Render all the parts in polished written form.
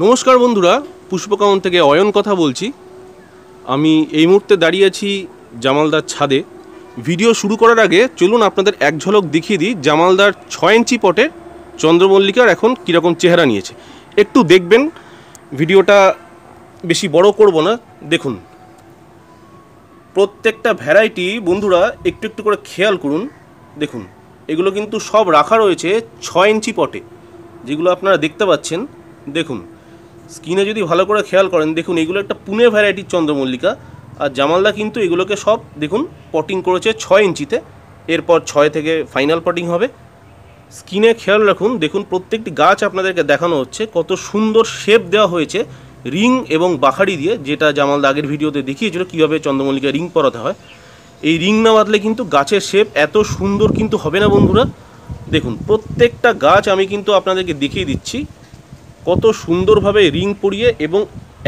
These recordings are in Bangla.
নমস্কার বন্ধুরা, পুষ্পকাউন থেকে অয়ন কথা বলছি। আমি এই মুহূর্তে দাঁড়িয়ে আছি জামালদার ছাদে। ভিডিও শুরু করার আগে চলুন আপনাদের এক ঝলক দেখিয়ে দিই জামালদার 6 ইঞ্চি পটের চন্দ্রমল্লিকার এখন কীরকম চেহারা নিয়েছে। একটু দেখবেন, ভিডিওটা বেশি বড় করব না। দেখুন প্রত্যেকটা ভ্যারাইটি বন্ধুরা একটু একটু করে খেয়াল করুন। দেখুন এগুলো কিন্তু সব রাখা রয়েছে 6 ইঞ্চি পটে, যেগুলো আপনারা দেখতে পাচ্ছেন। দেখুন স্ক্রিনে যদি ভালো করে খেয়াল করেন, দেখুন এগুলো একটা পুনে ভ্যারাইটির চন্দ্রমল্লিকা। আর জামালদা কিন্তু এগুলোকে সব দেখুন পটিং করেছে 6 ইঞ্চিতে। এরপর 6 থেকে ফাইনাল পটিং হবে। স্ক্রিনে খেয়াল রাখুন, দেখুন প্রত্যেকটি গাছ আপনাদেরকে দেখানো হচ্ছে কত সুন্দর শেপ দেওয়া হয়েছে রিং এবং বাখারি দিয়ে, যেটা জামালদা আগের ভিডিওতে দেখিয়েছিল কীভাবে চন্দ্রমল্লিকা রিং পরাতে হয়। এই রিং না বাঁধলে কিন্তু গাছের শেপ এত সুন্দর কিন্তু হবে না বন্ধুরা। দেখুন প্রত্যেকটা গাছ আমি কিন্তু আপনাদেরকে দেখিয়ে দিচ্ছি কত সুন্দরভাবে রিং পরিয়ে, এবং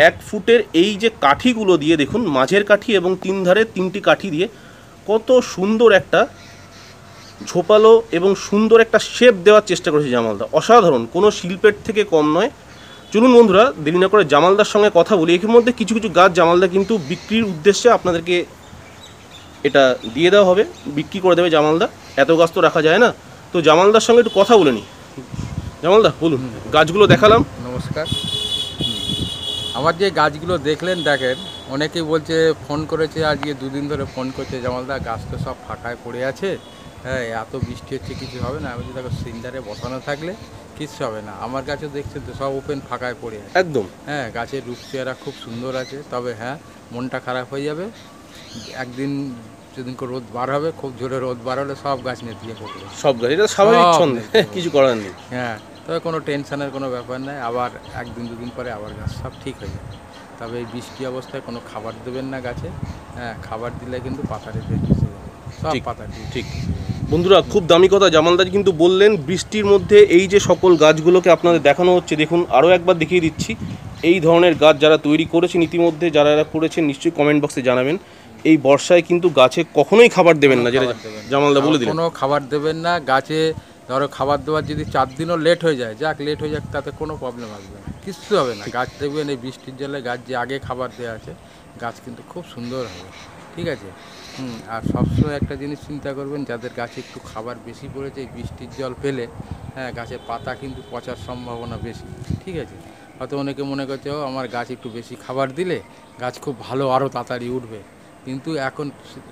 1 ফুটের এই যে কাঠিগুলো দিয়ে দেখুন, মাঝের কাঠি এবং 3 ধারে 3টি কাঠি দিয়ে কত সুন্দর একটা ঝোপালো এবং সুন্দর একটা শেপ দেওয়ার চেষ্টা করেছে জামালদা। অসাধারণ, কোনো শিল্পের থেকে কম নয়। চলুন বন্ধুরা দেরি না করে জামালদার সঙ্গে কথা বলি। এর মধ্যে কিছু কিছু গাছ জামালদা কিন্তু বিক্রির উদ্দেশ্যে আপনাদেরকে এটা দিয়ে দেওয়া হবে, বিক্রি করে দেবে জামালদা। এত গাছ তো রাখা যায় না, তো জামালদার সঙ্গে একটু কথা বলে নিই। জামালদা বলুন, গাছগুলো দেখালাম। নমস্কার। আমার যে গাছগুলো দেখলেন, দেখেন অনেকেই বলছে, ফোন করেছে আজকে 2 দিন ধরে ফোন করছে, জামালদা গাছ তো সব ফাঁকায় পড়ে আছে, হ্যাঁ এত বৃষ্টি হচ্ছে কিছু হবে না। আমি বলছি দেখো সিন্ডারে বসানো থাকলে কিচ্ছু হবে না। আমার গাছে দেখছেন তো সব ওপেন ফাঁকায় পড়ে আছে একদম। হ্যাঁ, গাছের রূপ চেহারা খুব সুন্দর আছে। তবে হ্যাঁ, মনটা খারাপ হয়ে যাবে একদিন যেদিনকে রোদ বার হবে, খুব জোরে রোদ বার হলে সব গাছ নেতিয়ে পড়বে। সব গাছ, এটা স্বাভাবিক ছন্দ, কিছু করার নেই। হ্যাঁ, তবে কোনো টেনশনের কোনো ব্যাপার নেই। আবার 1 দিন 2 দিন পরে আবার গাছ সব ঠিক হয়ে যাবে। তবে এই বৃষ্টি অবস্থায় কোনো খাবার দেবেন না গাছে। হ্যাঁ, খাবার দিলে কিন্তু পাতা রেখে দিতে হবে, সব পাতা ঠিক। বন্ধুরা খুব দামি কথা জামালদা কিন্তু বললেন, বৃষ্টির মধ্যে এই যে সকল গাছগুলোকে আপনাদের দেখানো হচ্ছে, দেখুন আরও একবার দেখিয়ে দিচ্ছি। এই ধরনের গাছ যারা তৈরি করেছেন ইতিমধ্যে, যারা করেছেন নিশ্চয়ই কমেন্ট বক্সে জানাবেন। এই বর্ষায় কিন্তু গাছে কখনোই খাবার দেবেন না, যেটা জামালদা বলে দিলেন। কোনো খাবার দেবেন না গাছে। ধরো খাবার দেওয়ার যদি 4 দিনও লেট হয়ে যায়, লেট হয়ে যাক, তাতে কোনো প্রবলেম আসবে না, কিচ্ছু হবে না। গাছ দেখবেন এই বৃষ্টির জলে গাছ যে আগে খাবার দেওয়া আছে, গাছ কিন্তু খুব সুন্দর হবে, ঠিক আছে। আর সবসময় একটা জিনিস চিন্তা করবেন, যাদের গাছে একটু খাবার বেশি পড়েছে, এই বৃষ্টির জল পেলে হ্যাঁ গাছের পাতা কিন্তু পচার সম্ভাবনা বেশি, ঠিক আছে। হয়তো অনেকে মনে করছে ও আমার গাছ একটু বেশি খাবার দিলে গাছ খুব ভালো আরও তাড়াতাড়ি উঠবে, কিন্তু এখন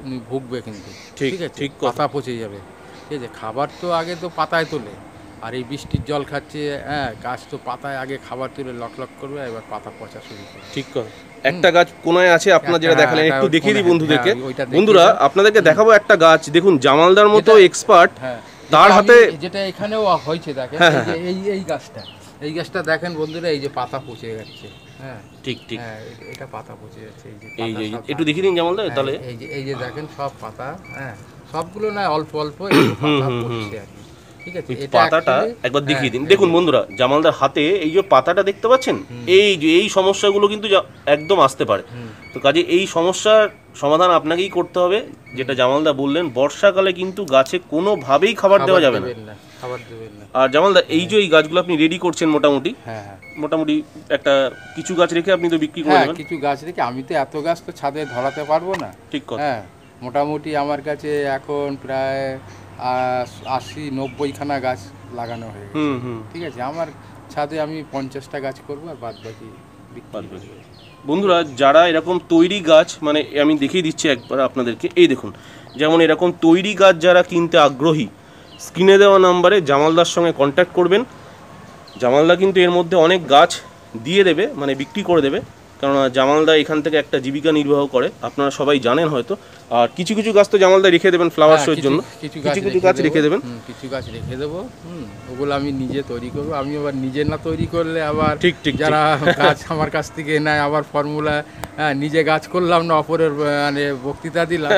উনি ভুগবে কিন্তু, ঠিক আছে, পাতা পচে যাবে, ঠিক আছে। খাবার তো আগে তো পাতায় তোলে, আর এই বৃষ্টির জল খাচ্ছে, হ্যাঁ গাছ তো পাতায় আগে খাবার তুলে লক করবে, এবার পাতা পচা শুরু করবে। ঠিক কথা। একটা গাছ কোনায় আছে, আপনারা যেটা দেখালেন একটু দেখিয়ে দিই বন্ধুদেরকে। বন্ধুরা আপনাদেরকে দেখাবো একটা গাছ, দেখুন জামালদার মতো এক্সপার্ট তার হাতে, যেটা এখানেও হয়েছে দেখেন, এই গাছটা দেখেন বন্ধুরা, এই যে পাতা পচে যাচ্ছে, হ্যাঁ ঠিক হ্যাঁ এটা পাতা পচে যাচ্ছে, এই যে একটু দেখিয়ে দিন জামালদা তাহলে। এই যে দেখেন সব পাতা, হ্যাঁ সবগুলো না, অল্প অল্প পাতা পচছে আর কি, ঠিক আছে। পাতাটা একবার দেখিয়ে দিন। দেখুন বন্ধুরা জামালদার হাতে এই যে পাতাটা দেখতে পাচ্ছেন, এই যে এই সমস্যাগুলো কিন্তু একদম আসতে পারে। তো কাজে এই সমস্যার সমাধান আপনাকেই করতে হবে, যেটা জামালদা বললেন। বর্ষাকালে কিন্তু গাছে কোনোভাবেই খাবার দেওয়া যাবে না। আর জামালদা এই যে এই গাছগুলো আপনি রেডি করছেন মোটামুটি, মোটামুটি একটা কিছু গাছ রেখে আপনি তো বিক্রি করে দেবেন। কিছু গাছ রেখে, আমি তো এত গাছ তো ছাদে ধরাতে পারবো না, ঠিক কথা। হ্যাঁ মোটামুটি আমার কাছে এখন প্রায় 80-90 খানা গাছ লাগানো হয়ে গেছে, ঠিক আছে। আমার ছাদে আমি 50টা গাছ করবো, আর বাদ বাকি বন্ধুরা যারা এরকম তৈরি গাছ, মানে আমি দেখিয়ে দিচ্ছি একবার আপনাদেরকে, এই দেখুন যেমন এরকম তৈরি গাছ যারা কিনতে আগ্রহী, স্ক্রিনে দেওয়া নাম্বারে জামালদার সঙ্গে কন্ট্যাক্ট করবেন। জামালদা কিন্তু এর মধ্যে অনেক গাছ দিয়ে দেবে, মানে বিক্রি করে দেবে, কেননা জামালদা এখান থেকে একটা জীবিকা নির্বাহ করে, আপনারা সবাই জানেন হয়তো। আর কিছু কিছু গাছ তো জামালদা রেখে দেবেন ফ্লাওয়ার শোর জন্য, কিছু কিছু গাছ রেখে দেবেন, কিছু গাছ রেখে দেবো, ওগুলো আমি নিজে তৈরি করবো। আমি আবার নিজে না তৈরি করলে আবার ঠিক যারা গাছ আমার কাছ থেকে নেয়, আবার ফর্মুলা নিজে গাছ করলাম না, অপরের মানে বক্তৃতা দিলাম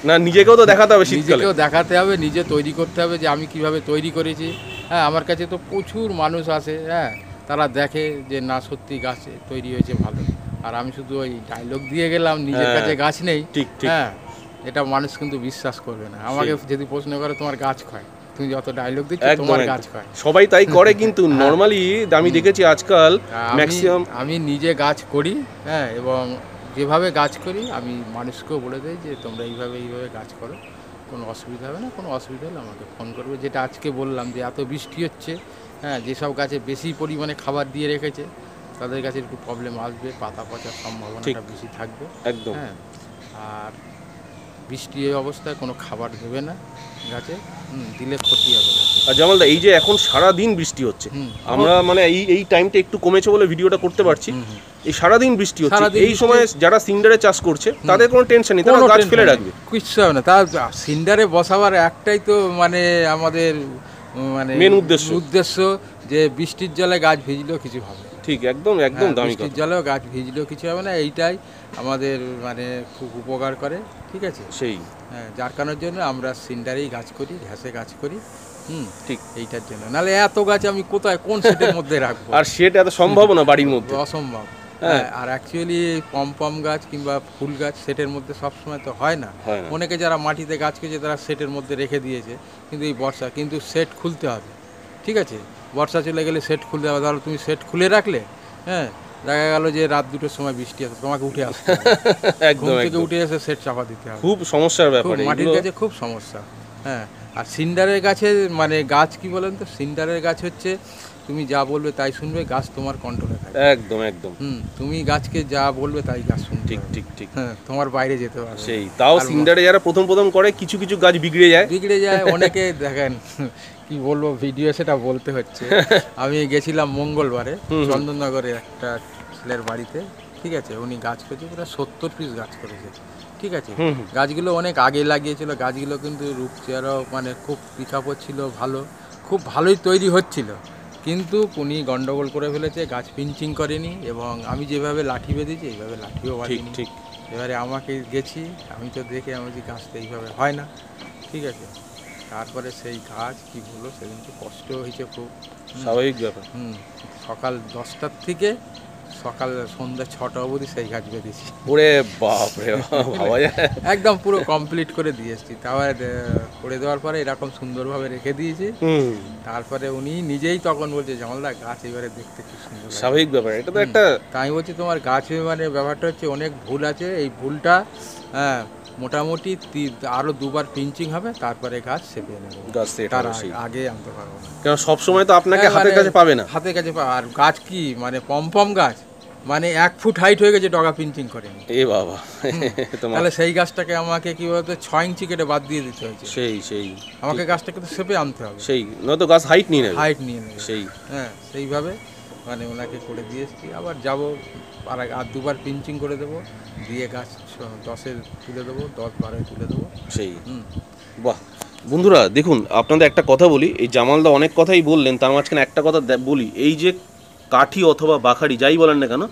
না, নিজেকেও তো দেখাতে হবে, নিজেকেও দেখাতে হবে, নিজে তৈরি করতে হবে যে আমি কিভাবে তৈরি করেছি। হ্যাঁ আমার কাছে তো প্রচুর মানুষ আসে, হ্যাঁ তারা দেখে যে না সত্যি গাছ তৈরি হয়েছে ভালো, আর আমি শুধু ওই ডায়লগ দিয়ে গেলাম, নিজের কাছে গাছ নেই, হ্যাঁ এটা মানুষ কিন্তু বিশ্বাস করবে না। আমাকে যদি প্রশ্ন করে তোমার গাছ তুমি যত ডায়লগ দিচ্ছ একদম, তোমার একদম। গাছ কয়। সবাই তাই করে, কিন্তু নর্মালি আমি দেখেছি আজকাল ম্যাক্সিমাম। আমি নিজে গাছ করি, হ্যাঁ, এবং যেভাবে গাছ করি আমি মানুষকেও বলে দিই যে তোমরা এইভাবে গাছ করো, কোনো অসুবিধা হবে না। কোনো অসুবিধা হলে আমাকে ফোন করবে। যেটা আজকে বললাম যে এত বৃষ্টি হচ্ছে, হ্যাঁ, যেসব গাছে বেশি পরিমাণে খাবার দিয়ে রেখেছে তাদের কাছে একটু প্রবলেম আসবে, পাতা পচার সম্ভাবনাটা বেশি থাকবে, একদম। হ্যাঁ। আর বৃষ্টি এই অবস্থায় কোনো খাবার দেবে না গাছে, দিলে ক্ষতি হবে গাছে। আর জামালদা, এই যে এখন সারা দিন বৃষ্টি হচ্ছে, আমরা মানে এই টাইমটা একটু কমেছে বলে ভিডিওটা করতে পারছি। এই সারাদিন বৃষ্টি হচ্ছে, এই সময় যারা সিন্ডারে চাষ করছে তাদের কোনো টেনশন নেই, তারা গাছ ফেলে রাখবে, কিচ্ছু হবে না। তার সিন্ডারে বসাবার একটাই তো মানে আমাদের মানে মেন উদ্দেশ্য যে বৃষ্টির জলে গাছ ভিজলেও কিছু হবে। ঠিক, একদম একদম দামি বৃষ্টির জলেও গাছ ভিজলেও কিছু হবে না, এইটাই আমাদের মানে খুব উপকার করে, ঠিক আছে। সেই, হ্যাঁ, যার কারণের জন্য আমরা সিন্ডারেই গাছ করি, ঘাসে গাছ করি, ঠিক এইটার জন্য। নাহলে এত গাছ আমি কোথায় কোন সেটের মধ্যে রাখবো? আর সেটা এত সম্ভব না বাড়ির মধ্যে, অসম্ভব। হ্যাঁ, আর অ্যাকচুয়ালি পম গাছ কিংবা ফুল গাছ সেটের মধ্যে সবসময় তো হয় না। অনেকে যারা মাটিতে গাছ করেছে তারা সেটের মধ্যে রেখে দিয়েছে, কিন্তু এই বর্ষা কিন্তু সেট খুলতে হবে, ঠিক আছে। বর্ষা চলে গেলে সেট খুলতে হবে। ধরো তুমি সেট খুলে রাখলে, হ্যাঁ, দেখা গেল যে রাত 2টোর সময় বৃষ্টি আসে, তোমাকে উঠে আসতে হবে, ঘুম থেকে উঠে এসে সেট চাপা দিতে হবে, খুব সমস্যার ব্যাপার। মাটির গাছে খুব সমস্যা। হ্যাঁ, আর সিন্ডারের গাছে মানে গাছ কি বলেন তো, সিন্ডারের গাছ হচ্ছে তুমি যা বলবে তাই শুনবে, গাছ তোমার কন্ট্রোলে থাকবে, একদম একদম। তুমি গাছকে যা বলবে তাই গাছ শুনবে, ঠিক ঠিক ঠিক। হ্যাঁ, তোমার বাইরে যেতে পারবে। সেই, তাও সিন্ডারে যারা প্রথম করে কিছু কিছু গাছ বিগড়ে যায় অনেকে দেখেন কি বলবো, ভিডিও সেটা বলতে হচ্ছে। আমি গেছিলাম মঙ্গলবারে চন্দননগরে একটা ছেলের বাড়িতে, ঠিক আছে। উনি গাছ করেছে, প্রায় 70 পিস গাছ করেছে, ঠিক আছে। গাছগুলো অনেক আগে লাগিয়েছিল, গাছগুলো কিন্তু রূপ চেহারাও মানে খুব পিছাপো ছিল, ভালো, খুব ভালোই তৈরি হচ্ছিল। কিন্তু উনি গন্ডগোল করে ফেলেছে, গাছ পিঞ্চিং করেনি, এবং আমি যেভাবে লাঠি বেঁধেছি এইভাবে লাঠিও বাঁধিনি। ঠিক। এবারে আমাকে গেছি, আমি তো দেখে আমি যে গাছ তো এইভাবে হয় না, ঠিক আছে। তারপরে সেই গাছ কি বললো, সেদিন তো কষ্ট হয়েছে খুব, স্বাভাবিক ব্যাপার। সকাল 10টার থেকে সকাল সন্ধ্যা 6টা অবধি সেই গাছ বেঁধেছি। ওরে বাপ রে, ভাবা যায়, একদম পুরো কমপ্লিট করে দিয়ে এসেছি। তারপরে করে দেওয়ার পরে এরকম সুন্দরভাবে রেখে দিয়েছি। তারপরে উনি নিজেই তখন বলছে, জামালদা গাছ এবারে দেখতে খুব সুন্দর। স্বাভাবিক ব্যাপার, এটা তো একটা। তাই আমি বলছি তোমার গাছে মানে ব্যাপারটা হচ্ছে অনেক ভুল আছে, এই ভুলটা হ্যাঁ মোটামুটি আরো 2বার পিঞ্চিং হবে, তারপরে গাছ সেপে নেবো, তার আগে আনতে পারবো না, কারণ সবসময় তো আপনাকে হাতের কাছে পাবে না, হাতের কাছে আর গাছ কি মানে পম গাছ মানে 1 ফুট হাইট হয়ে গেছে, ডগা পিঞ্চিং করেনি। এ বাবা, তাহলে সেই গাছটাকে আমাকে কি বলতো 6 ইঞ্চি কেটে বাদ দিয়ে দিতে হয়েছে। সেই আমাকে গাছটাকে তো সেপে আনতে হবে, সেই নয়তো গাছ হাইট নিয়ে নেবে, সেই। হ্যাঁ, সেইভাবে মানে ওনাকে করে দিয়ে এসেছি। আবার যাবো আর 2বার পিঞ্চিং করে দেবো, দিয়ে গাছ 10-এ তুলে দেবো, 10-12-এ তুলে দেবো, সেই। বাহ বন্ধুরা, দেখুন আপনাদের একটা কথা বলি, এই জামালদা অনেক কথাই বললেন, তার মাঝখানে একটা কথা বলি, এই যে কাঠি অথবা বাখারি যাই বলেন না কেন,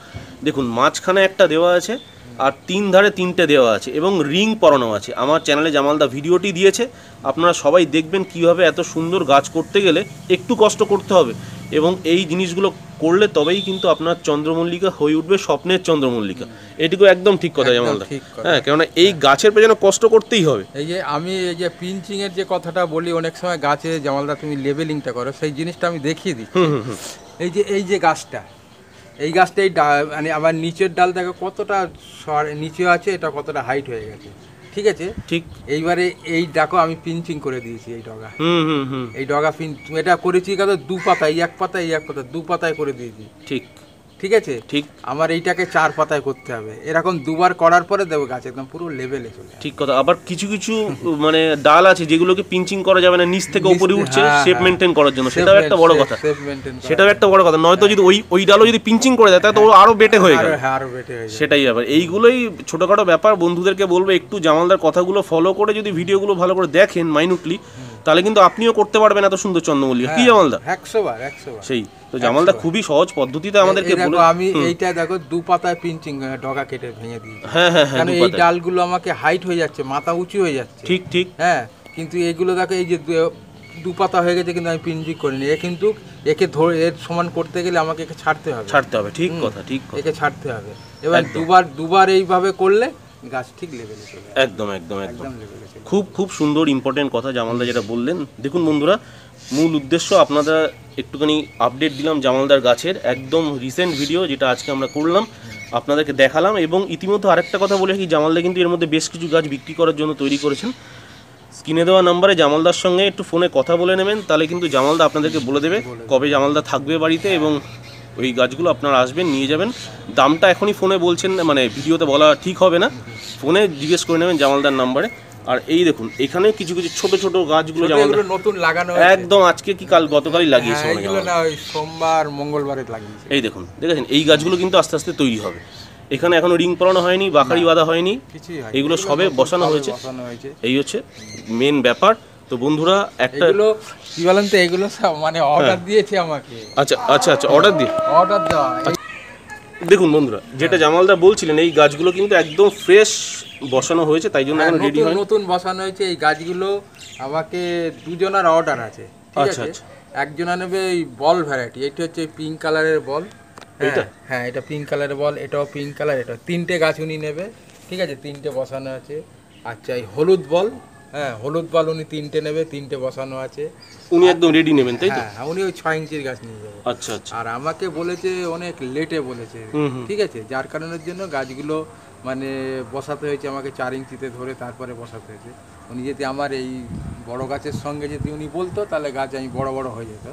দেখুন মাঝখানে একটা দেওয়া আছে আর 3 ধারে 3টে দেওয়া আছে এবং রিং পরানো আছে। আমার চ্যানেলে জামালদা ভিডিওটি দিয়েছে, আপনারা সবাই দেখবেন কীভাবে এত সুন্দর গাছ করতে গেলে একটু কষ্ট করতে হবে, এবং এই জিনিসগুলো করলে তবেই কিন্তু আপনার চন্দ্রমল্লিকা হয়ে উঠবে স্বপ্নের চন্দ্রমল্লিকা। এটুকু একদম ঠিক কথা জামালদা, হ্যাঁ, কেননা এই গাছের পেছনে কষ্ট করতেই হবে। এই যে আমি এই যে পিঞ্চিংয়ের যে কথাটা বলি, অনেক সময় গাছে জামালদা তুমি লেবেলিংটা করো, সেই জিনিসটা আমি দেখিয়ে দিই। এই যে গাছটা, এই গাছটা এই মানে আবার নিচের ডাল দেখো কতটা নিচে আছে, এটা কতটা হাইট হয়ে গেছে, ঠিক আছে। ঠিক, এইবারে এই দেখো আমি পিঞ্চিং করে দিয়েছি এই ডগা, এই ডগা এটা করেছি কত 2 পাতায়, 1 পাতায় 1 পাতা 2 পাতায় করে দিয়েছি, ঠিক ঠিক আছে। ঠিক, আমার এইটাকে 4 পাতায় করতে হবে, এরকম 2বার করার পরে দেবো গাছ একদম পুরো লেভেলে চলে। ঠিক কথা। আবার কিছু কিছু মানে ডাল আছে যেগুলোকে পিঞ্চিং করা যাবে না, নিচ থেকে উপরে উঠছে শেপ মেনটেন করার জন্য, সেটাও একটা বড় কথা, সেটাও একটা বড় কথা। নয়তো যদি ওই ডালও যদি পিঞ্চিং করে দেয় তাহলে তো আরো বেটে হয়ে গেল, সেটাই ব্যাপার। এইগুলোই ছোটখাটো ব্যাপার, বন্ধুদেরকে বলবো একটু জামালদার কথাগুলো ফলো করে যদি ভিডিওগুলো ভালো করে দেখেন মাইনুটলি, তাহলে কিন্তু আপনিও করতে পারবেন এত সুন্দর চন্দ্রমল্লিকা। কি জামালদা? 100 বার। সেই তো জামালদা খুবই সহজ পদ্ধতিতে আমাদেরকে বলে। আমি এইটা দেখো 2 পাতায় পিঞ্চিং ডগা কেটে ভেঙে দিয়েছি। হ্যাঁ, কারণ এই ডালগুলো আমাকে হাইট হয়ে যাচ্ছে, মাথা উঁচু হয়ে যাচ্ছে, ঠিক, হ্যাঁ। কিন্তু এইগুলো দেখো এই যে 2 পাতা হয়ে গেছে, কিন্তু আমি পিঞ্চিং করিনি। কিন্তু একে ধরে এর সমান করতে গেলে আমাকে একে ছাড়তে হবে, ঠিক কথা, ঠিক কথা, একে ছাড়তে হবে। এবার দুবার এইভাবে করলে গাছ ঠিক লেভেলে চলে একদম একদম একদম একদম লেভেলে চলে খুব খুব সুন্দর ইম্পর্টেন্ট কথা জামালদা যেটা বললেন। দেখুন বন্ধুরা, মূল উদ্দেশ্য আপনারা একটুখানি আপডেট দিলাম জামালদার গাছের একদম রিসেন্ট ভিডিও, যেটা আজকে আমরা করলাম, আপনাদেরকে দেখালাম। এবং ইতিমধ্যে আরেকটা কথা বলে কি, জামালদা কিন্তু এর মধ্যে বেশ কিছু গাছ বিক্রি করার জন্য তৈরি করেছেন। স্ক্রিনে দেওয়া নাম্বারে জামালদার সঙ্গে একটু ফোনে কথা বলে নেবেন, তাহলে কিন্তু জামালদা আপনাদেরকে বলে দেবে কবে জামালদা থাকবে বাড়িতে, এবং ওই গাছগুলো আপনারা আসবেন নিয়ে যাবেন। দামটা এখনই ফোনে বলছেন, মানে ভিডিওতে বলা ঠিক হবে না, ফোনে জিজ্ঞেস করে নেবেন জামালদার নাম্বারে। আর এই দেখুন এখানে কিছু কিছু ছোট ছোট গাছগুলো জামালদা নতুন লাগানো একদম আজকে কি কাল গতকালই লাগিয়েছে মনে হয় এগুলো না ওই সোমবার মঙ্গলবারে লাগিয়েছে। এই দেখুন দেখেছেন, এই গাছগুলো কিন্তু আস্তে আস্তে তৈরি হবে। এখানে এখনো রিং পরানো হয়নি, বাকারি বাঁধা হয়নি, কিছুই হয় এগুলো সবে বসানো হয়েছে। এই হচ্ছে মেন ব্যাপার। তো বন্ধুরা একটা এগুলো কি বলেন তো, এগুলো সব মানে অর্ডার দিয়েছে আমাকে। আচ্ছা আচ্ছা আচ্ছা, অর্ডার দিয়ে অর্ডার দেওয়া। দেখুন বন্ধুরা, যেটা জামালদা বলছিলেন, এই গাছগুলো কিন্তু একদম ফ্রেশ বসানো হয়েছে, তাই জন্য এখন রেডি হয়। নতুন বসানো হয়েছে এই গাছগুলো। আমাকে দুজনের অর্ডার আছে, ঠিক আচ্ছা আছে। আচ্ছা, একজনা নেবে এই বল ভ্যারাইটি, এটা হচ্ছে পিঙ্ক কালারের বল। এটা? হ্যাঁ, এটা পিঙ্ক কালারের বল, এটাও পিঙ্ক কালার, এটা তিনটে গাছ উনি নেবে, ঠিক আছে, তিনটে বসানো আছে। আচ্ছা, এই হলুদ বল, হ্যাঁ হলুদ বল উনি তিনটে নেবে, তিনটে বসানো আছে। উনি একদম রেডি নেবেন তাই তো? হ্যাঁ, উনি ওই 6 ইঞ্চির গাছ নিয়ে যাবে। আচ্ছা আচ্ছা, আর আমাকে বলেছে অনেক লেটে বলেছে, ঠিক আছে, যার কারণের জন্য গাছগুলো মানে বসাতে হয়েছে আমাকে 4 ইঞ্চিতে ধরে তারপরে বসাতে হয়েছে। উনি যদি আমার এই বড় গাছের সঙ্গে যদি উনি বলতো, তাহলে গাছ আমি বড় বড় হয়ে যেত,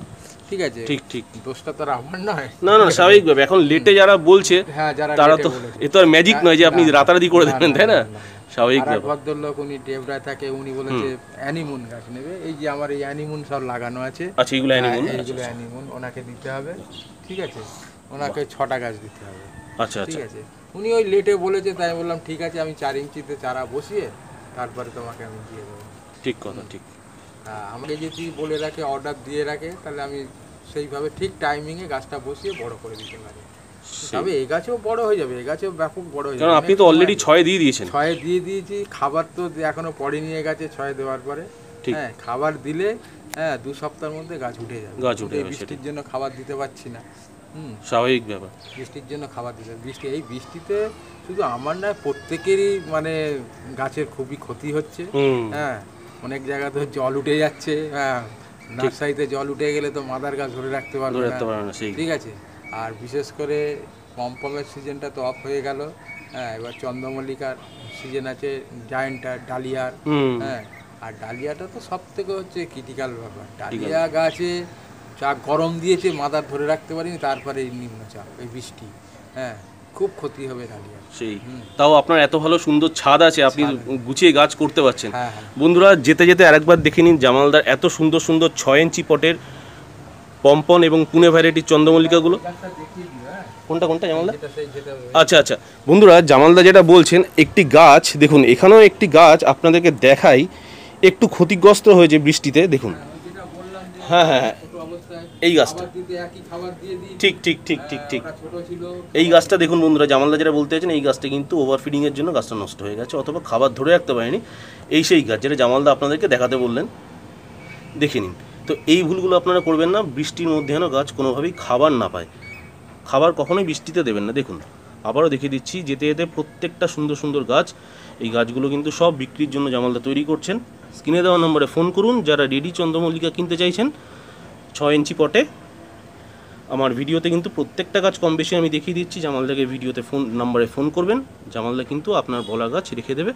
ঠিক আছে। ঠিক ঠিক, দোষটা তো আর আমার নয়। না না, স্বাভাবিকভাবে এখন লেটে যারা বলছে, হ্যাঁ, যারা তারা late তো এ বলেছে। এ তো আর ম্যাজিক নয় যে আপনি রাতারাতি করে দেবেন, তাই না? স্বাভাবিক আর এক ব্যাপার। ভদ্রলোক উনি ডেবরায় থাকে, উনি বলেছে অ্যানিমুন গাছ নেবে। এই যে আমার এই অ্যানিমুন সব লাগানো আছে। আচ্ছা, এগুলো অ্যানিমল? এইগুলো অ্যানিমুন, ওনাকে দিতে হবে, ঠিক আছে। ওনাকে 6টা গাছ দিতে হবে, আচ্ছা আচ্ছা, ঠিক আছে। উনি ওই লেটে বলেছে, তাই বললাম ঠিক আছে, আমি 4 ইঞ্চিতে চারা বসিয়ে তারপরে তোমাকে আমি দিয়ে দেবো। ঠিক কথা, ঠিক। আমাকে যদি বলে রাখে, অর্ডার দিয়ে রাখে, তাহলে আমি সেইভাবে ঠিক টাইমিংয়ে গাছটা বসিয়ে বড় করে দিতে পারি। তবে এই গাছেও বড় হয়ে যাবে, এই গাছেও ব্যাপক বড় হয়ে যাবে, কারণ আপনি তো অলরেডি 6 দিয়ে দিয়েছেন। 6 দিয়ে দিয়েছি। খাবার তো এখনো পড়েনি এই গাছে 6 দেওয়ার পরে। হ্যাঁ, খাবার দিলে 2 সপ্তাহের মধ্যে গাছ উঠে যাবে। গাছ উঠে যাবে, বৃষ্টির জন্য খাবার দিতে পারছি না। স্বাভাবিক ব্যাপার। বৃষ্টির জন্য খাবার দিতে, এই বৃষ্টিতে শুধু আমার না, প্রত্যেকেরই মানে গাছের খুবই ক্ষতি হচ্ছে। হ্যাঁ, অনেক জায়গাতে জল উঠে যাচ্ছে। হ্যাঁ, নার্সারিতে জল উঠে গেলে তো মাদার গাছ ধরে রাখতে পারবে না, ঠিক আছে। আর বিশেষ করে পমপমের সিজনটা তো অফ হয়ে গেল। হ্যাঁ, এবার চন্দ্রমল্লিকার সিজন আছে, জায়েন্টার, ডালিয়ার। হ্যাঁ, আর ডালিয়াটা তো সব থেকে হচ্ছে ক্রিটিক্যাল ব্যাপার। ডালিয়া গাছে যা গরম দিয়েছে, মাদার ধরে রাখতে পারিনি, তারপরে এই নিম্নচাপ, এই বৃষ্টি, হ্যাঁ, খুব ক্ষতি হবে ডালিয়া। সেই তাও আপনার এত ভালো সুন্দর ছাদ আছে, আপনি গুছিয়ে গাছ করতে পারছেন। হ্যাঁ। বন্ধুরা, যেতে যেতে আরেকবার দেখে নিন জামালদার এত সুন্দর সুন্দর 6 ইঞ্চি পটের পম্পন এবং পুনে ভ্যারাইটির চন্দ্রমল্লিকাগুলো। কোনটা কোনটা জামালদা? আচ্ছা আচ্ছা বন্ধুরা, জামালদা যেটা বলছেন, একটি গাছ দেখুন, এখানেও একটি গাছ আপনাদেরকে দেখাই, একটু ক্ষতিগ্রস্ত হয়েছে বৃষ্টিতে, দেখুন। হ্যাঁ হ্যাঁ হ্যাঁ, এই গাছটা ঠিক ঠিক ঠিক ঠিক ঠিক, এই গাছটা দেখুন বন্ধুরা, জামালদা যেটা বলতে চাইছেন, এই গাছটা কিন্তু ওভারফিডিংয়ের জন্য গাছটা নষ্ট হয়ে গেছে, অথবা খাবার ধরে রাখতে পারেনি। এই সেই গাছ যেটা জামালদা আপনাদেরকে দেখাতে বললেন, দেখে নিন। তো এই ভুলগুলো আপনারা করবেন না, বৃষ্টির মধ্যে যেন গাছ কোনোভাবেই খাবার না পায়। খাবার কখনোই বৃষ্টিতে দেবেন না। দেখুন, আবারও দেখিয়ে দিচ্ছি, যেতে যেতে প্রত্যেকটা সুন্দর সুন্দর গাছ, এই গাছগুলো কিন্তু সব বিক্রির জন্য জামালদা তৈরি করছেন। স্ক্রিনে দেওয়া নম্বরে ফোন করুন যারা রেডি চন্দ্রমল্লিকা কিনতে চাইছেন 6 ইঞ্চি পটে। আমার ভিডিওতে কিন্তু প্রত্যেকটা গাছ কম বেশি আমি দেখিয়ে দিচ্ছি, জামালদাকে ভিডিওতে নাম্বারে ফোন করবেন, জামালদা কিন্তু আপনার বলা গাছ রেখে দেবে।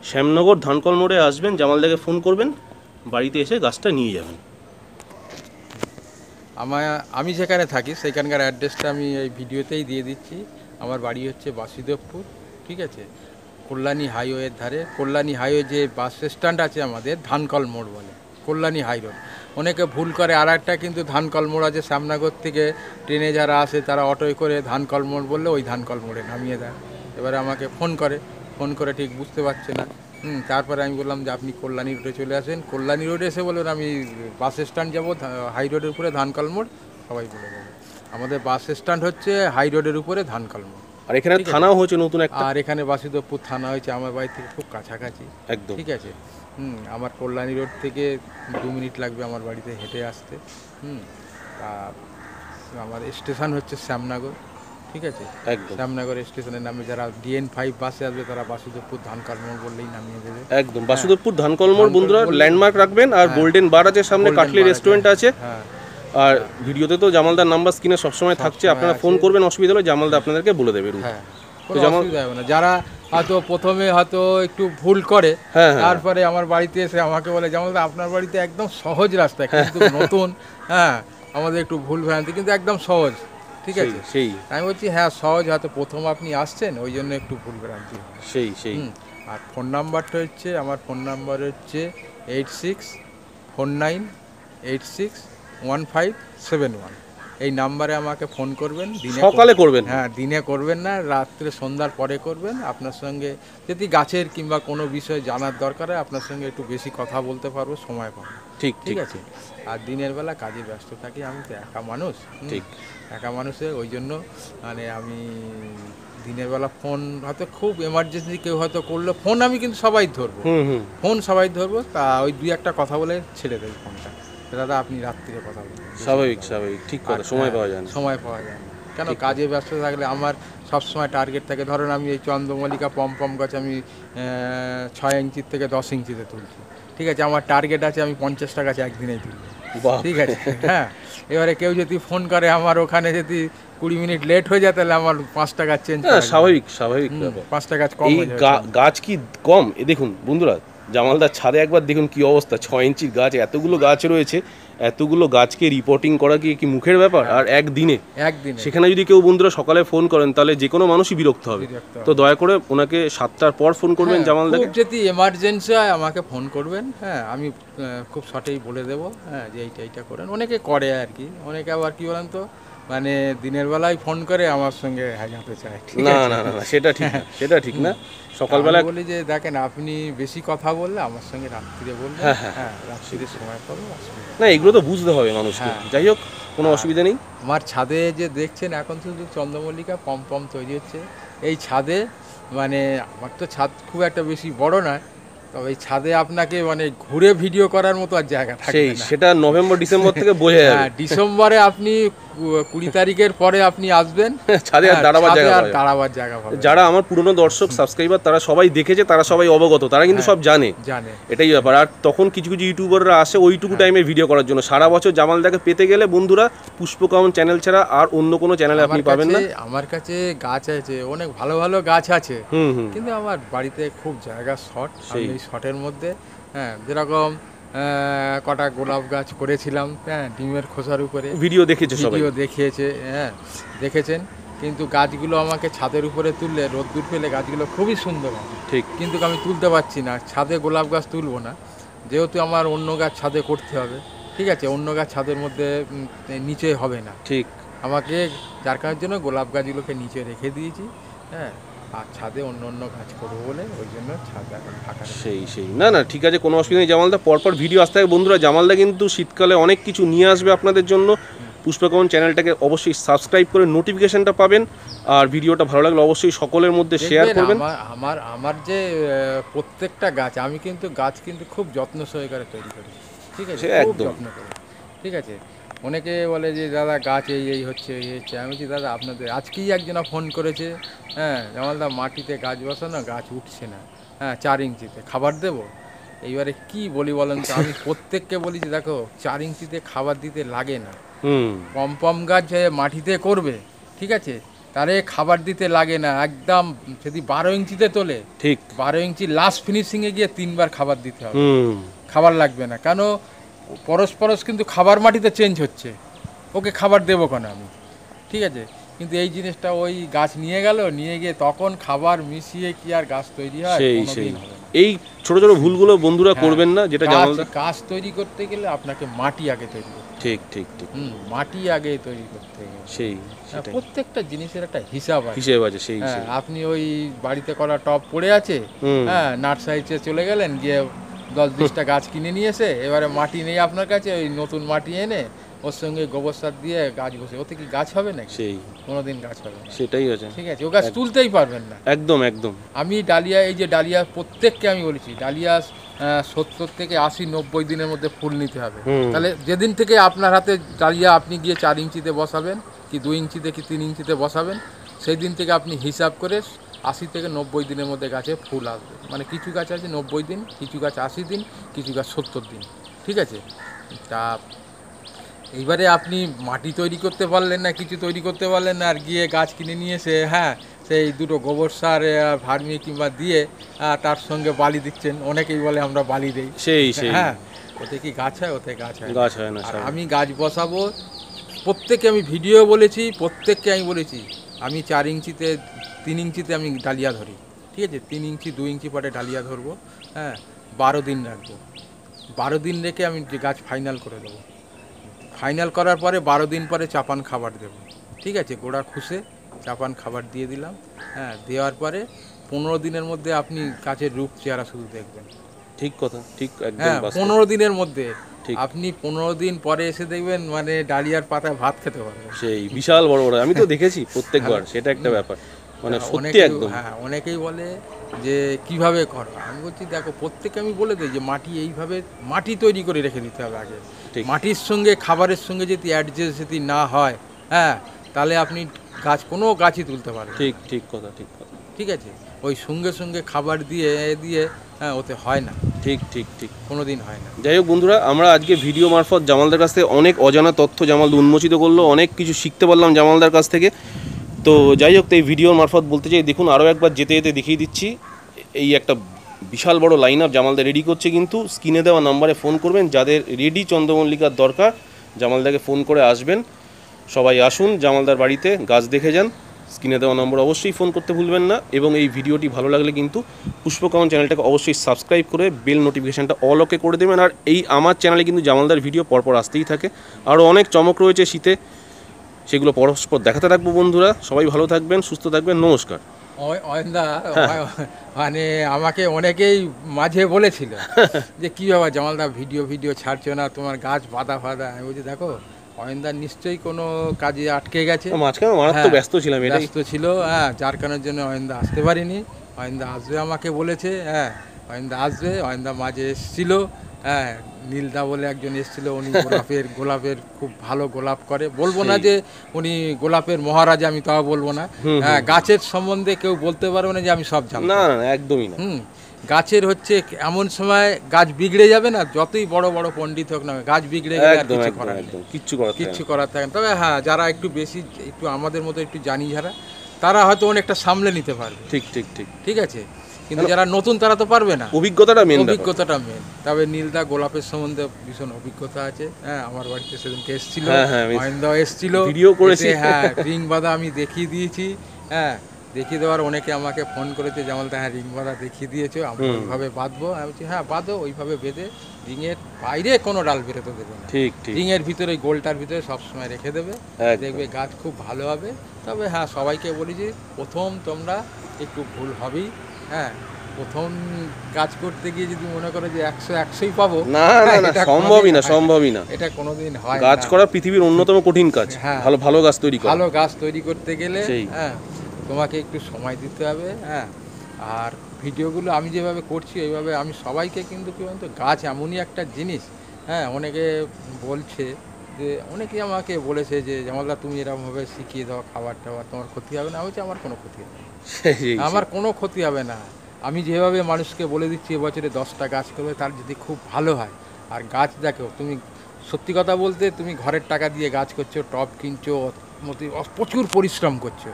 শ্যামনগর ধানকল মোড়ে আসবেন, জামালদাকে ফোন করবেন, বাড়িতে এসে গাছটা নিয়ে যাবেন। আমি যেখানে থাকি সেখানকার অ্যাড্রেসটা আমি এই ভিডিওতেই দিয়ে দিচ্ছি। আমার বাড়ি হচ্ছে বাসুদেবপুর, ঠিক আছে, কল্যাণী হাইওয়ের ধারে। কল্যাণী হাইওয়ে যে বাস স্ট্যান্ড আছে আমাদের, ধানকল মোড় বলে, কল্যাণী হাই রোড। অনেকে ভুল করে, আর একটা কিন্তু ধানকল মোড় আছে, শ্যামনগর থেকে ট্রেনে যারা আসে তারা অটোয় করে ধানকল মোড় বললে ওই ধানকল মোড়ে নামিয়ে দেয়। এবারে আমাকে ফোন করে ঠিক বুঝতে পারছে না। তারপরে আমি বললাম যে আপনি কল্যাণী রোডে চলে আসেন। কল্যাণী রোডে এসে বললেন আমি বাস স্ট্যান্ড যাবো, হাই রোডের উপরে ধানকল মোড়, সবাই বলে দেবে। আমাদের বাস স্ট্যান্ড হচ্ছে হাই রোডের উপরে ধানকল মোড়। আর এখানে থানাও হয়েছে নতুন একটা, আর এখানে বাসুদেবপুর থানা হয়েছে আমার বাড়ি থেকে খুব কাছাকাছি একদম, ঠিক আছে। আমার কল্যাণী রোড থেকে 2 মিনিট লাগবে আমার বাড়িতে হেঁটে আসতে। আর আমার স্টেশন হচ্ছে শ্যামনগর, ঠিক আছে। একদম শ্যামনগর স্টেশনের নামে যারা DN5 বাসে আসবে তারা বাসুদেবপুর ধানকার মোড় বললেই নামিয়ে দেবে। একদম বাসুদেবপুর ধানকলমোড় বন্ধুরা ধানকল ল্যান্ডমার্ক রাখবেন। আর হ্যাঁ। গোল্ডেন বার আছে সামনে, গোল্ডেন কাটলি বার আছে। রেস্টুরেন্ট আছে। হ্যাঁ আর ভিডিওতে তো জামালদার নাম্বার স্ক্রিনে সবসময় থাকছে, সবসময় আপনারা আছে। ফোন করবেন, অসুবিধা হলে জামালদা আপনাদেরকে বলে দেবে route। হ্যাঁ, কোনো অসুবিধা হবে না। যারা হয়তো প্রথমে হয়তো একটু ভুল করে, হ্যাঁ, হ্যাঁ। তারপরে আমার বাড়িতে এসে আমাকে বলে জামালদা আপনার বাড়িতে একদম সহজ রাস্তা, কিন্তু নতুন, হ্যাঁ আমাদের একটু ভুল ভ্রান্তি, কিন্তু একদম সহজ, ঠিক আছে। সেই আমি বলছি হ্যাঁ সহজ, হয়তো প্রথম আপনি আসছেন ওই জন্য একটু ভুল ভ্রান্তি হয়। সেই আর ফোন নাম্বারটা হচ্ছে, আমার ফোন নাম্বার হচ্ছে 8649861571। এই নাম্বারে আমাকে ফোন করবেন। সকালে করবেন? হ্যাঁ, দিনে করবেন না, রাত্রে সন্ধ্যার পরে করবেন। আপনার সঙ্গে যদি গাছের কিংবা কোনো বিষয় জানার দরকার হয়, আপনার সঙ্গে একটু বেশি কথা বলতে পারবো, সময় পাবো, ঠিক আছে। আর দিনের বেলা কাজে ব্যস্ত থাকি, আমি তো একা মানুষ, ঠিক একা মানুষে ওই জন্য মানে আমি দিনের বেলা ফোন হয়তো খুব এমার্জেন্সি কেউ হয়তো করলো ফোন, আমি কিন্তু সবাই ধরবো, ফোন সবাই ধরবো। তা ওই দুই একটা কথা বলে ছেড়ে দেয় ফোনটা, দাদা আপনি রাত্রিরে কথা বলুন। স্বাভাবিক ঠিক কথা, সময় পাওয়া যায় না। সময় পাওয়া যায় না, কেন কাজে ব্যস্ত থাকলে আমার সবসময় টার্গেট থাকে। ধরুন আমি এই চন্দ্রমল্লিকা পম গাছ আমি 6 ইঞ্চির থেকে 10 ইঞ্চিতে তুলছি, ঠিক আছে। আমার টার্গেট আছে আমি 50টা গাছ একদিনেই তুলব, ঠিক আছে। হ্যাঁ, এবারে কেউ যদি ফোন করে আমার ওখানে যদি 20 মিনিট লেট হয়ে যায়, তাহলে আমার 5টা গাছ চেঞ্জ করা স্বাভাবিক 5টা গাছ কম হয়ে যাবে। গাছ কি কম? এ দেখুন বন্ধুরা, জামালদার ছাদে একবার দেখুন কি অবস্থা, 6 ইঞ্চির গাছ, এতগুলো গাছ রয়েছে। এতগুলো গাছকে রিপোর্টিং করা কি মুখের ব্যাপার? আর একদিনে সেখানে যদি কেউ বন্ধুরা সকালে ফোন করেন, তাহলে যে কোনো মানুষই বিরক্ত হবে। তো দয়া করে ওনাকে 7টার পর ফোন করবেন জামালদাকে। যদি এমার্জেন্সি হয় আমাকে ফোন করবেন, হ্যাঁ আমি খুব সঠিক বলে দেবো, হ্যাঁ যে এইটা করেন। অনেকে করে আর কি, অনেকে আবার কি বলেন তো, মানে দিনের বেলায় ফোন করে আমার সঙ্গে হাজাতে চায়, না, সেটা ঠিক না। সকালবেলা বলি যে দেখেন আপনি বেশি কথা বললে আমার সঙ্গে রাত্রিরে বলবেন, হ্যাঁ রাত্রিরে সময় পাবো, না এগুলো তো বুঝতে হবে মানুষকে। যাই হোক, কোনো অসুবিধা নেই। আমার ছাদে যে দেখছেন এখন শুধু চন্দ্রমল্লিকা পম তৈরি হচ্ছে এই ছাদে। মানে আমার তো ছাদ খুব একটা বেশি বড় নয়, তবে এই ছাদে আপনাকে মানে ঘুরে ভিডিও করার মতো আর জায়গা থাকবে না। সেটা নভেম্বর ডিসেম্বর থেকে বোঝা যাবে। হ্যাঁ, ডিসেম্বরে আপনি 20 তারিখের পরে আপনি আসবেন, ছাদে আর দাঁড়াবার জায়গা পাবেন। যারা আমার পুরনো দর্শক সাবস্ক্রাইবার তারা সবাই দেখেছে, তারা সবাই অবগত, তারা কিন্তু সব জানে, এটাই ব্যাপার। আর তখন কিছু ইউটিউবাররা আসে ওইটুকু টাইমে ভিডিও করার জন্য। সারা বছর জামালদাকে পেতে গেলে বন্ধুরা পুষ্পকামন চ্যানেল ছাড়া আর অন্য কোনো চ্যানেলে আপনি পাবেন না। আমার কাছে গাছ আছে, অনেক ভালো ভালো গাছ আছে, কিন্তু আমার বাড়িতে খুব জায়গা শর্ট। এই শর্টের মধ্যে হ্যাঁ যেরকম কটা গোলাপ গাছ করেছিলাম, হ্যাঁ ডিমের খোসার উপরে, ভিডিও দেখিয়েছে, হ্যাঁ দেখেছেন। কিন্তু গাছগুলো আমাকে ছাদের উপরে তুললে, রোদ্দুর পেলে গাছগুলো খুবই সুন্দর হবে, ঠিক, কিন্তু আমি তুলতে পারছি না। ছাদে গোলাপ গাছ তুলবো না, যেহেতু আমার অন্য গাছ ছাদে করতে হবে, ঠিক আছে। অন্য গাছ ছাদের মধ্যে নিচে হবে না, ঠিক। আমাকে যার কারণের জন্য গোলাপ গাছগুলোকে নিচে রেখে দিয়েছি, হ্যাঁ। আর ছাদে অন্য গাছ করবো বলে ওই জন্য ছাদ এখন ফাঁকা। না ঠিক আছে, কোনো অসুবিধা নেই। জামালদা পরপর ভিডিও আসতে থাকে বন্ধুরা। জামালদা কিন্তু শীতকালে অনেক কিছু নিয়ে আসবে আপনাদের জন্য। পুষ্পকামন চ্যানেলটাকে অবশ্যই সাবস্ক্রাইব করে নোটিফিকেশনটা পাবেন। আর ভিডিওটা ভালো লাগলে অবশ্যই সকলের মধ্যে শেয়ার করবেন। আমার যে প্রত্যেকটা গাছ আমি কিন্তু খুব যত্ন সহকারে তৈরি করি, ঠিক আছে, খুব যত্ন করি, ঠিক আছে। অনেকে বলে যে দাদা গাছ এই হচ্ছে আমি বলছি দাদা আপনাদের আজকেই একজনা ফোন করেছে, হ্যাঁ জামালদা মাটিতে গাছ বসানো, গাছ উঠছে না, হ্যাঁ 4 ইঞ্চিতে খাবার দেবো। এইবারে কি বলি বলেন তো, আমি প্রত্যেককে বলি যে দেখো 4 ইঞ্চিতে খাবার দিতে লাগে না। পম গাছ মাটিতে করবে, ঠিক আছে, তারে খাবার দিতে লাগে না একদম। যদি 12 ইঞ্চিতে তোলে, ঠিক 12 ইঞ্চি লাস্ট ফিনিশিংয়ে গিয়ে 3বার খাবার দিতে হবে, খাবার লাগবে না। কেন পরস্পরস কিন্তু খাবার মাটিতে চেঞ্জ হচ্ছে, ওকে খাবার দেবো কেন আমি, ঠিক আছে। কিন্তু এই জিনিসটা ওই গাছ নিয়ে গিয়ে তখন খাবার মিশিয়ে কি আর গাছ তৈরি হয়? এই ছোট ছোট ভুলগুলো বন্ধুরা করবেন না। যেটা গাছ তৈরি করতে গেলে আপনাকে মাটি আগে তৈরি করতে, ঠিক মাটি আগে তৈরি করতে গেলে প্রত্যেকটা জিনিসের একটা হিসাব আছে। আপনি ওই বাড়িতে করা টব পড়ে আছে, হ্যাঁ নার্সারিতে চলে গেলেন, গিয়ে 10-20টা গাছ কিনে নিয়ে এসে, এবারে মাটি নেই আপনার কাছে, ওই নতুন মাটি এনে ওর সঙ্গে গোবর সার দিয়ে গাছ বসে, ওতে কি গাছ হবে না? কোনোদিন গাছ হবে না, সেটাই আছে, ঠিক আছে। ও গাছ তুলতেই পারবেন না, একদম। আমি ডালিয়া প্রত্যেককে আমি বলেছি, ডালিয়া 70 থেকে 80-90 দিনের মধ্যে ফুল নিতে হবে। তাহলে যেদিন থেকে আপনার হাতে ডালিয়া আপনি গিয়ে 4 ইঞ্চিতে বসাবেন, কি 2 ইঞ্চিতে কি 3 ইঞ্চিতে বসাবেন, সেই দিন থেকে আপনি হিসাব করে 80 থেকে 90 দিনের মধ্যে গাছে ফুল আসবে। মানে কিছু গাছ আছে 90 দিন, কিছু গাছ 80 দিন, কিছু গাছ 70 দিন, ঠিক আছে। তা এইবারে আপনি মাটি তৈরি করতে পারলেন না, কিছু তৈরি করতে পারলেন না, আর গিয়ে গাছ কিনে নিয়ে এসে সেই দুটো গোবর সার ভার্মি কিংবা দিয়ে তার সঙ্গে বালি দিচ্ছেন। অনেকেই বলে আমরা বালি দেই, সেই ওতে কি গাছ হয়? ওতে গাছ হয় গাছ হয় না। আর আমি গাছ বসাবো, প্রত্যেককে আমি ভিডিও বলেছি, প্রত্যেককে আমি বলেছি আমি 4 ইঞ্চিতে 3 ইঞ্চিতে আমি ডালিয়া ধরি, ঠিক আছে। 3 ইঞ্চি 2 ইঞ্চি পটে ডালিয়া ধরবো, 12 দিন রাখবো। 12 দিন রেখে আমি যে গাছ ফাইনাল করে দেবো। ফাইনাল করার পরে 12 দিন পরে চাপান খাবার দেবো, ঠিক আছে। গোড়া খুশে চাপান খাবার দিয়ে দিলাম, দেওয়ার পরে 15 দিনের মধ্যে আপনি গাছের রূপ চেহারা শুধু দেখবেন। ঠিক কথা, ঠিক একদম। 15 দিনের মধ্যে আপনি 15 দিন পরে এসে দেখবেন মানে ডালিয়ার পাতায় ভাত খেতে পারবেন। সেই বিশাল বড় বড়, আমি তো দেখেছি প্রত্যেকবার, সেটা একটা ব্যাপার, মানে সত্যি একদম। অনেকেই বলে যে কিভাবে করো, আমি বলছি দেখো প্রত্যেকে আমি বলে দিই যে মাটি এইভাবে মাটি তৈরি করে রেখে দিতে হবে আগে। মাটির সঙ্গে খাবারের সঙ্গে যদি অ্যাডজাস্ট যদি না হয়, তাহলে আপনি কোনো গাছই তুলতে পারবেন। ঠিক ঠিক কথা, ঠিক কথা, ঠিক আছে। ওই সঙ্গে সঙ্গে খাবার দিয়ে ওতে হয় না। ঠিক ঠিক ঠিক, কোনো দিন হয় না। যাই হোক বন্ধুরা, আমরা আজকে ভিডিও মারফত জামালদার কাছ থেকে অনেক অজানা তথ্য জামালদা উন্মোচিত করলো, অনেক কিছু শিখতে পারলাম জামালদার কাছ থেকে। তো যাই হোক, তো এই ভিডিওর মারফত বলতে চাই, দেখুন আরও একবার যেতে যেতে দেখিয়ে দিচ্ছি, এই একটা বিশাল বড় লাইন আপ জামালদা রেডি করছে। কিন্তু স্ক্রিনে দেওয়া নাম্বারে ফোন করবেন, যাদের রেডি চন্দ্রমল্লিকার দরকার জামালদাকে ফোন করে আসবেন। সবাই আসুন জামালদার বাড়িতে, গাছ দেখে যান। স্ক্রিনে দেওয়া নম্বর অবশ্যই ফোন করতে ভুলবেন না। এবং এই ভিডিওটি ভালো লাগলে কিন্তু পুষ্পকামন চ্যানেলটাকে অবশ্যই সাবস্ক্রাইব করে বেল নোটিফিকেশানটা অল ওকে করে দেবেন। আর এই আমার চ্যানেলে কিন্তু জামালদার ভিডিও পরপর আসতেই থাকে, আরও অনেক চমক রয়েছে শীতে, সেগুলো পরস্পর দেখাতে থাকবো। বন্ধুরা সবাই ভালো থাকবেন, সুস্থ থাকবেন, নমস্কার। অয়নদা, মানে আমাকে অনেকেই মাঝে বলেছিল যে কী ব্যাপার জামালদা ভিডিও ছাড়ছো না, তোমার গাছ বাঁধা ফাঁদা। আমি বলছি দেখো অয়নদা নিশ্চয়ই কোনো কাজে আটকে গেছে, মাঝখানে মারাত্মক ব্যস্ত ছিলাম, ব্যস্ত ছিল, যার কারণের জন্য অয়নদা আসতে পারিনি। অয়নদা আসবে আমাকে বলেছে, অয়নদা আসবে। অয়নদা মাঝে এসেছিল, নীলদা বলে একজন এসেছিল, উনি গোলাপের খুব ভালো গোলাপ করে। বলবো না যে উনি গোলাপের মহারাজা, আমি তাও বলবো না। গাছের সম্বন্ধে কেউ বলতে পারবে না যে আমি সব জানি, না না, একদমই না। গাছের হচ্ছে এমন সময় গাছ বিগড়ে যাবে না, যতই বড় বড় পণ্ডিত হোক না, গাছ বিগড়ে গেলে আর কিচ্ছু করার থাকে না। তবে যারা একটু বেশি একটু আমাদের মতো একটু জানি, তারা হয়তো অনেকটা সামলে নিতে পারবে। ঠিক ঠিক ঠিক, ঠিক আছে। কিন্তু যারা নতুন তারা তো পারবে না, অভিজ্ঞতাটা মেন। তবে নীলদা গোলাপের সম্বন্ধে ভীষণ অভিজ্ঞতা আছে। আমার বাড়িতে সেদিনকে এসেছিল, মহেন্দ্র এসেছিল, ভিডিও করেছি, রিং বাঁধা আমি দেখিয়ে দিয়েছি। দেখিয়ে দেওয়ার অনেকে আমাকে ফোন করেছে, জামালদা রিং বাঁধা দেখিয়ে দিয়েছো, আমরা ওইভাবে বাঁধবো। আমি বলছি বাঁধো, ওইভাবে বেঁধে রিংয়ের বাইরে কোনো ডাল বেরোতে দেবে না, ঠিক রিংয়ের ভিতরে গোলটার ভিতরে সবসময় রেখে দেবে, দেখবে গাছ খুব ভালো হবে। তবে সবাইকে বলি যে প্রথম তোমরা একটু ভুল হবেই। প্রথম কাজ করতে গিয়ে যদি মনে করো যে 100-100ই পাবো, না, সম্ভবই না, এটা কোনোদিন হয় না। গাছ করা পৃথিবীর অন্যতম কঠিন কাজ। ভালো গাছ তৈরি করতে গেলে তোমাকে একটু সময় দিতে হবে। আর ভিডিওগুলো আমি যেভাবে করছি এইভাবে আমি সবাইকে কিন্তু কি বলতো, গাছ এমনই একটা জিনিস। অনেকে বলছে যে, অনেকেই আমাকে বলেছে যে জামালদা তুমি এরকমভাবে শিখিয়ে দাও, খাবার টাবার তোমার ক্ষতি হবে না। আমি বলছি আমার কোনো ক্ষতি হবে না, আমার কোনো ক্ষতি হবে না। আমি যেভাবে মানুষকে বলে দিচ্ছি এবছরে 10টা গাছ করবে, তার যদি খুব ভালো হয়। আর গাছ দেখো, তুমি সত্যি কথা বলতে তুমি ঘরের টাকা দিয়ে গাছ করছো, টব কিনছো, প্রচুর পরিশ্রম করছো,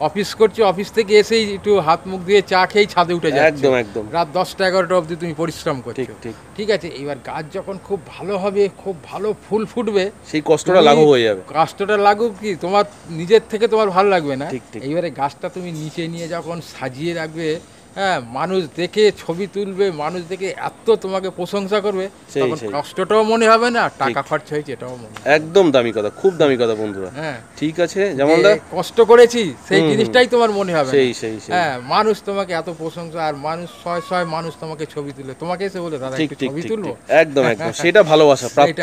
অফিস করছো, অফিস থেকে এসেই একটু হাত মুখ দিয়ে চা খেয়েই ছাদে উঠে যাচ্ছে, একদম রাত 10টা-11টা অবধি তুমি পরিশ্রম করছো, ঠিক আছে। এবার গাছ যখন খুব ভালো হবে, খুব ভালো ফুল ফুটবে, সেই কষ্টটা লাঘব হয়ে যাবে। কষ্টটা লাগুক কি, তোমার নিজের থেকে তোমার ভালো লাগবে না। এইবারে গাছটা তুমি নিচে নিয়ে যখন সাজিয়ে রাখবে, মানুষ দেখে ছবি তুলবে, মানুষ দেখে এত তোমাকে প্রশংসা করবে, তখন কষ্টটাও মনে হবে না, টাকা খরচ হয়েছে এটাও মনে হবে। একদম দামি কথা, খুব দামি কথা বন্ধুরা। ঠিক আছে জামালদা, কষ্ট করেছি সেই জিনিসটাই তোমার মনে হবে। মানুষ তোমাকে এত প্রশংসা, আর মানুষ শয় মানুষ তোমাকে ছবি তুলে, তোমাকে এসে বলে দাদা একটু ছবি তুলবো, একদম সেটা ভালোবাসা প্রাপ্তি।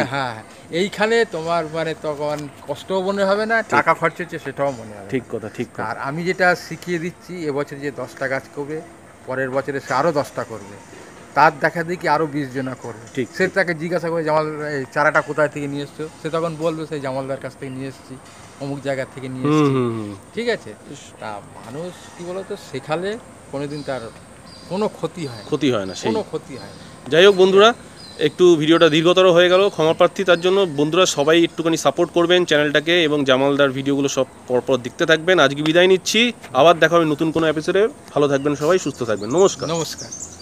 এইখানে তোমার মানে তখন কষ্টও মনে হবে না, টাকা খরচ হচ্ছে সেটাও মনে হবে। ঠিক কথা, ঠিক। আর আমি যেটা শিখিয়ে দিচ্ছি, এবছর যে 10টা গাছ করবে, পরের বছরে সে আরও 10টা করবে, তার দেখা দেখি আরও 20 জনা করবে। সে তাকে জিজ্ঞাসা করে জামাল এই চারাটা কোথায় থেকে নিয়ে এসছো, সে তখন বলবে সেই জামালদার কাছ থেকে নিয়ে এসেছি। অমুক জায়গা থেকে নিয়ে হুম এসেছি, হুম হুম। ঠিক আছে। তা মানুষ কি বলতো, শেখালে কোনোদিন তার কোনো ক্ষতি হয় না, ক্ষতি হয় না, সেই কোনো ক্ষতি হয় না। যাই হোক বন্ধুরা, একটু ভিডিওটা দীর্ঘতর হয়ে গেল, ক্ষমা প্রার্থী তার জন্য। বন্ধুরা সবাই একটুখানি সাপোর্ট করবেন চ্যানেলটাকে এবং জামালদার ভিডিওগুলো সব পরপর দেখতে থাকবেন। আজকে বিদায় নিচ্ছি, আবার দেখা হবে নতুন কোনো এপিসোডে। ভালো থাকবেন সবাই, সুস্থ থাকবেন, নমস্কার। নমস্কার।